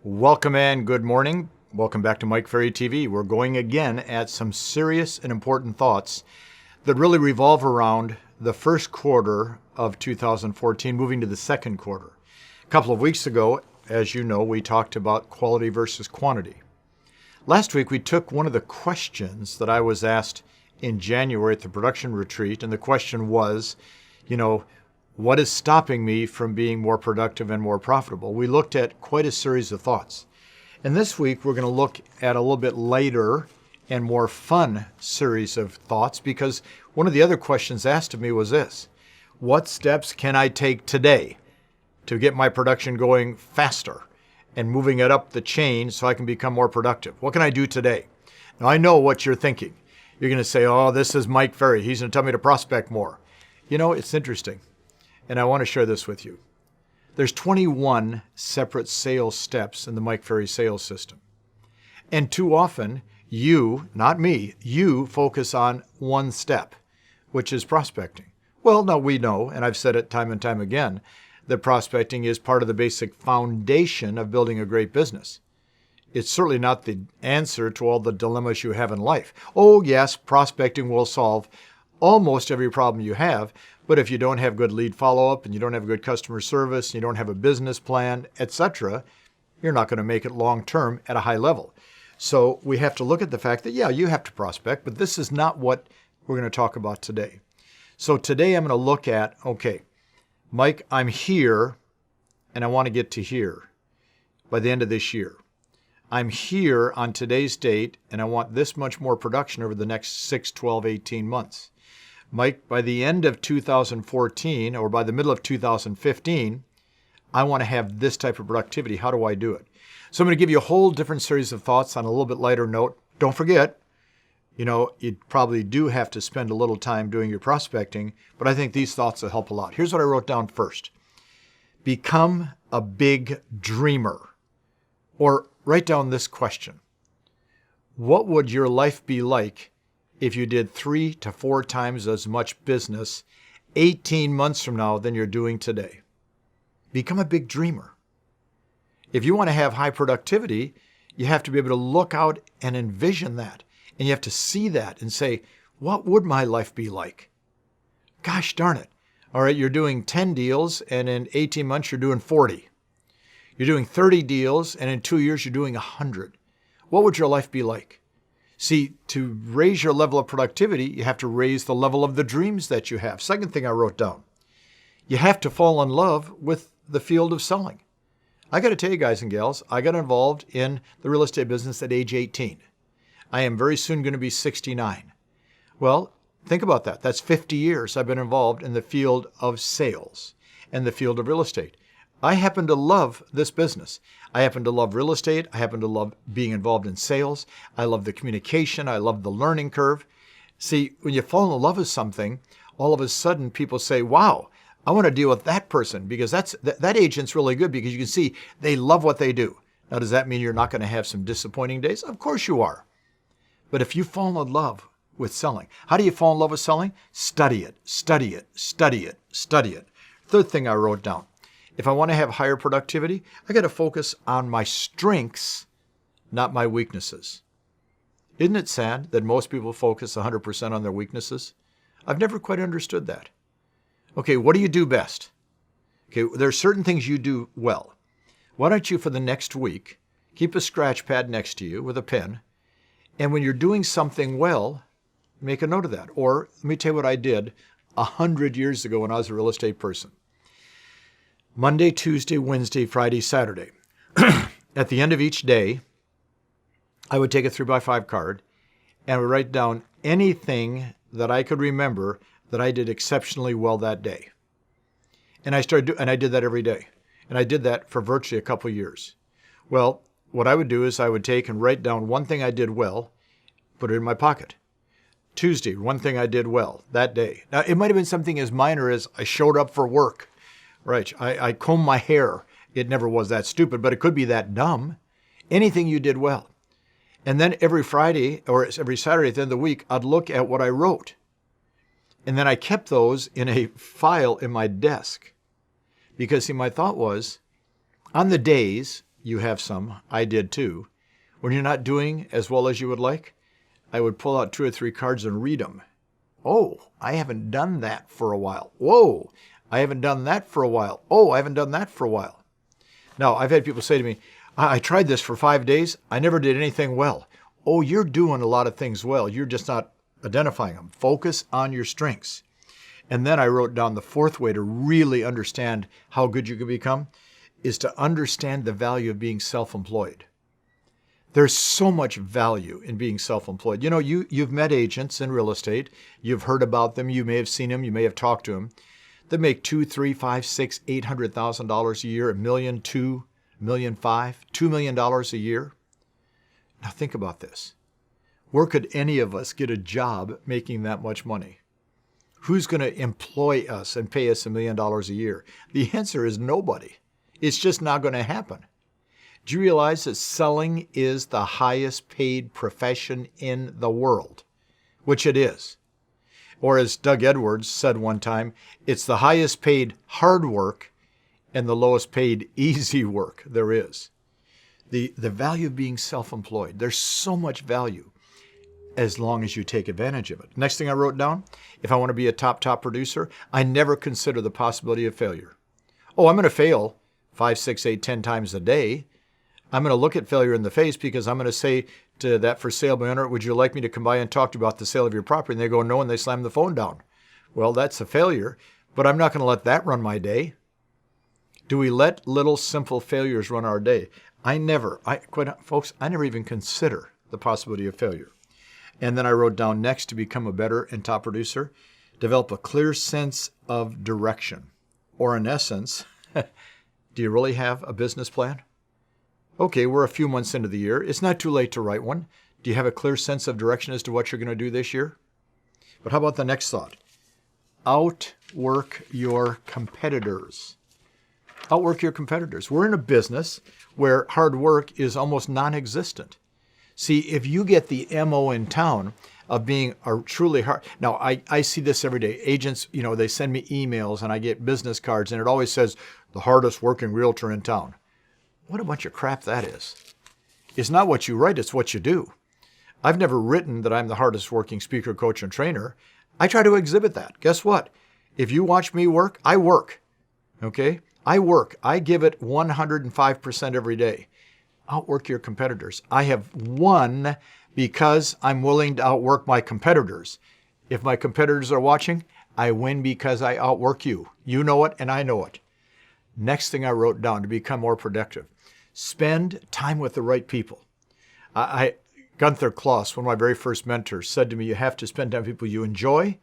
Welcome and good morning. Welcome back to Mike Ferry TV. We're going again at some serious and important thoughts that really revolve around the first quarter of 2014, moving to the second quarter. A couple of weeks ago, as you know, we talked about quality versus quantity. Last week, we took one of the questions that I was asked in January at the production retreat, and the question was, what is stopping me from being more productive and more profitable? We looked at quite a series of thoughts. And this week, we're going to look at a little bit lighter and more fun series of thoughts, because one of the other questions asked of me was this: what steps can I take today to get my production going faster and moving it up the chain so I can become more productive? What can I do today? Now, I know what you're thinking. You're going to say, oh, this is Mike Ferry. He's going to tell me to prospect more. It's interesting. And I want to share this with you. There's 21 separate sales steps in the Mike Ferry sales system. And too often, you, not me, you focus on one step, which is prospecting. Well, now we know, and I've said it time and time again, that prospecting is part of the basic foundation of building a great business. It's certainly not the answer to all the dilemmas you have in life. Oh, yes, prospecting will solve almost every problem you have, but if you don't have good lead follow-up and you don't have good customer service, and you don't have a business plan, etc., you're not going to make it long-term at a high level. So we have to look at the fact that, yeah, you have to prospect, but this is not what we're going to talk about today. So today I'm going to look at, okay, Mike, I'm here and I want to get to here by the end of this year. I'm here on today's date and I want this much more production over the next 6, 12, 18 months. Mike, by the end of 2014 or by the middle of 2015, I want to have this type of productivity. How do I do it? So I'm going to give you a whole different series of thoughts on a little bit lighter note. Don't forget, you probably do have to spend a little time doing your prospecting, but I think these thoughts will help a lot. Here's what I wrote down first. Become a big dreamer. Or write down this question. What would your life be like if you did 3 to 4 times as much business 18 months from now than you're doing today? Become a big dreamer. If you want to have high productivity, you have to be able to look out and envision that. And you have to see that and say, what would my life be like? Gosh darn it. All right, you're doing 10 deals and in 18 months you're doing 40. You're doing 30 deals and in 2 years you're doing 100. What would your life be like? See, to raise your level of productivity, you have to raise the level of the dreams that you have. Second thing I wrote down, you have to fall in love with the field of selling. I got to tell you guys and gals, I got involved in the real estate business at age 18. I am very soon going to be 69. Well, think about that. That's 50 years I've been involved in the field of sales and the field of real estate. I happen to love this business. I happen to love real estate. I happen to love being involved in sales. I love the communication. I love the learning curve. See, when you fall in love with something, all of a sudden people say, wow, I want to deal with that person because that agent's really good because you can see they love what they do. Now, does that mean you're not going to have some disappointing days? Of course you are. But if you fall in love with selling, how do you fall in love with selling? Study it, study it, study it, study it. Third thing I wrote down. If I want to have higher productivity, I got to focus on my strengths, not my weaknesses. Isn't it sad that most people focus 100% on their weaknesses? I've never quite understood that. Okay, what do you do best? Okay, there are certain things you do well. Why don't you, for the next week, keep a scratch pad next to you with a pen, and when you're doing something well, make a note of that. Or let me tell you what I did 100 years ago when I was a real estate person. Monday, Tuesday, Wednesday, Friday, Saturday. At the end of each day, I would take a 3x5 card and I would write down anything that I could remember that I did exceptionally well that day. And I did that every day. And I did that for virtually a couple of years. Well, what I would do is I would take and write down one thing I did well, put it in my pocket. Tuesday, one thing I did well that day. Now, it might have been something as minor as I showed up for work. Right. I combed my hair. It never was that stupid, but it could be that dumb. Anything you did well. And then every Friday or every Saturday at the end of the week, I'd look at what I wrote. And then I kept those in a file in my desk. Because, see, my thought was, on the days you have some. I did too. When you're not doing as well as you would like, I would pull out 2 or 3 cards and read them. Oh, I haven't done that for a while. Whoa, I haven't done that for a while. Oh, I haven't done that for a while. Now, I've had people say to me, I tried this for 5 days. I never did anything well. Oh, you're doing a lot of things well. You're just not identifying them. Focus on your strengths. And then I wrote down the 4th way to really understand how good you can become is to understand the value of being self-employed. There's so much value in being self-employed. You know, you've met agents in real estate. You've heard about them. You may have seen them. You may have talked to them. They make $2, $3, $5, $6, $800,000 a year, $1 million, $2 million, $5, $2 million a year. Now think about this. Where could any of us get a job making that much money? Who's going to employ us and pay us $1 million a year? The answer is nobody. It's just not going to happen. Do you realize that selling is the highest paid profession in the world? Which it is. Or as Doug Edwards said one time, it's the highest paid hard work and the lowest paid easy work there is. The value of being self-employed. There's so much value as long as you take advantage of it. Next thing I wrote down, if I want to be a top producer, I never consider the possibility of failure. Oh, I'm going to fail 5, 6, 8, 10 times a day. I'm going to look at failure in the face because I'm going to say to that for sale by owner, would you like me to come by and talk to you about the sale of your property? And they go, no, and they slam the phone down. Well, that's a failure, but I'm not going to let that run my day. Do we let little simple failures run our day? Folks, I never even consider the possibility of failure. And then I wrote down next, to become a better and top producer, develop a clear sense of direction. Or in essence, do you really have a business plan? Okay, we're a few months into the year. It's not too late to write one. Do you have a clear sense of direction as to what you're going to do this year? But how about the next thought? Outwork your competitors. Outwork your competitors. We're in a business where hard work is almost non-existent. See, if you get the MO in town of being a truly hard... Now, I see this every day. Agents, they send me emails and I get business cards and it always says, the hardest working realtor in town. What a bunch of crap that is. It's not what you write, it's what you do. I've never written that I'm the hardest working speaker, coach, and trainer. I try to exhibit that. Guess what? If you watch me work, I work. Okay? I work. I give it 105% every day. Outwork your competitors. I have won because I'm willing to outwork my competitors. If my competitors are watching, I win because I outwork you. You know it and I know it. Next thing I wrote down, to become more productive. Spend time with the right people. Gunther Kloss, one of my very first mentors, said to me, you have to spend time with people you enjoy,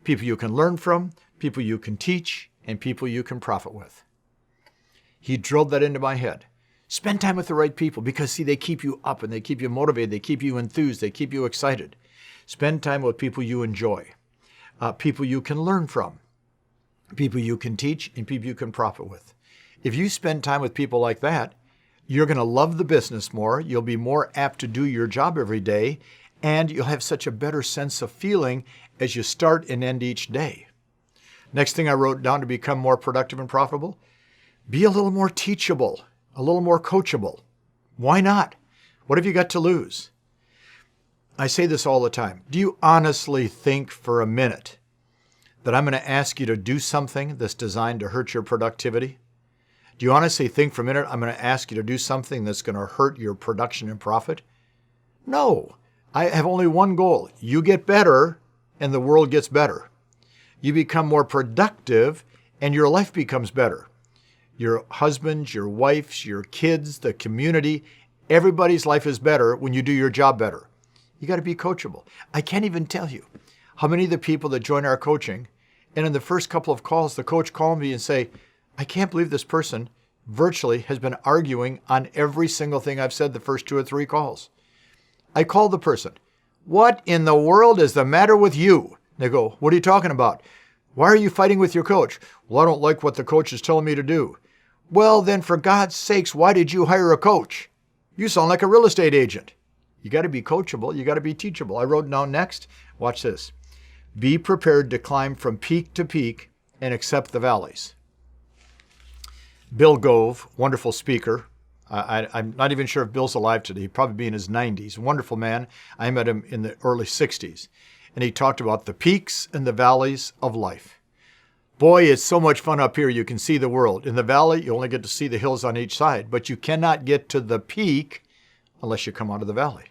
people you can learn from, people you can teach, and people you can profit with. He drilled that into my head. Spend time with the right people because, see, they keep you up and they keep you motivated, they keep you enthused, they keep you excited. Spend time with people you enjoy, people you can learn from, people you can teach, and people you can profit with. If you spend time with people like that, you're going to love the business more, you'll be more apt to do your job every day, and you'll have such a better sense of feeling as you start and end each day. Next thing I wrote down, to become more productive and profitable, be a little more teachable, a little more coachable. Why not? What have you got to lose? I say this all the time. Do you honestly think for a minute that I'm going to ask you to do something that's designed to hurt your productivity? Do you honestly think for a minute I'm going to ask you to do something that's going to hurt your production and profit? No. I have only one goal. You get better and the world gets better. You become more productive and your life becomes better. Your husband, your wife, your kids, the community, everybody's life is better when you do your job better. You got to be coachable. I can't even tell you how many of the people that join our coaching, and in the first couple of calls, the coach called me and say, I can't believe this person virtually has been arguing on every single thing I've said the first 2 or 3 calls. I called the person. What in the world is the matter with you? They go, what are you talking about? Why are you fighting with your coach? Well, I don't like what the coach is telling me to do. Well, then for God's sakes, why did you hire a coach? You sound like a real estate agent. You got to be coachable. You got to be teachable. I wrote down next. Watch this. Be prepared to climb from peak to peak and accept the valleys. Bill Gove, wonderful speaker. I'm not even sure if Bill's alive today. He'd probably be in his 90s. Wonderful man. I met him in the early 60s. And he talked about the peaks and the valleys of life. Boy, it's so much fun up here. You can see the world. In the valley, you only get to see the hills on each side. But you cannot get to the peak unless you come out of the valley.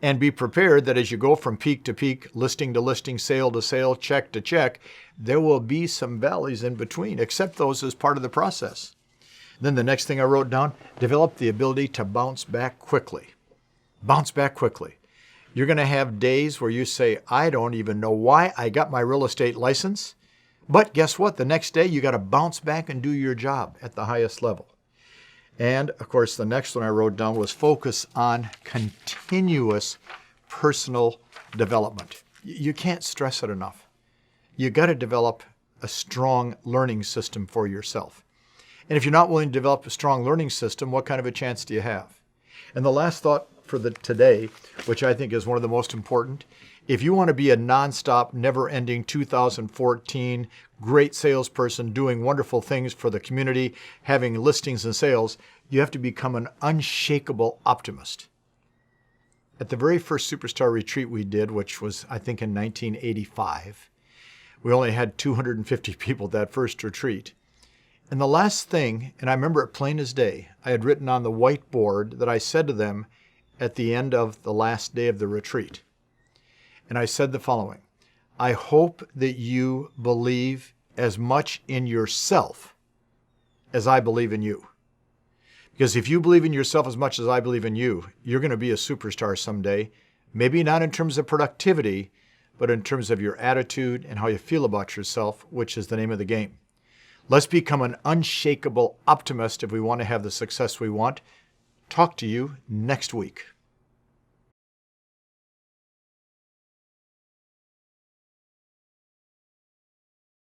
And be prepared that as you go from peak to peak, listing to listing, sale to sale, check to check, there will be some valleys in between. Accept those as part of the process. Then the next thing I wrote down, develop the ability to bounce back quickly. Bounce back quickly. You're going to have days where you say, I don't even know why I got my real estate license. But guess what? The next day, you got to bounce back and do your job at the highest level. And of course, the next one I wrote down was focus on continuous personal development. You can't stress it enough. You got to develop a strong learning system for yourself. And if you're not willing to develop a strong learning system, what kind of a chance do you have? And the last thought for today, which I think is one of the most important, if you want to be a nonstop, never-ending 2014 great salesperson doing wonderful things for the community, having listings and sales, you have to become an unshakable optimist. At the very first Superstar Retreat we did, which was, I think, in 1985, we only had 250 people that first retreat. And the last thing, and I remember it plain as day, I had written on the whiteboard that I said to them at the end of the last day of the retreat. And I said the following, I hope that you believe as much in yourself as I believe in you. Because if you believe in yourself as much as I believe in you, you're going to be a superstar someday. Maybe not in terms of productivity, but in terms of your attitude and how you feel about yourself, which is the name of the game. Let's become an unshakable optimist if we want to have the success we want. Talk to you next week.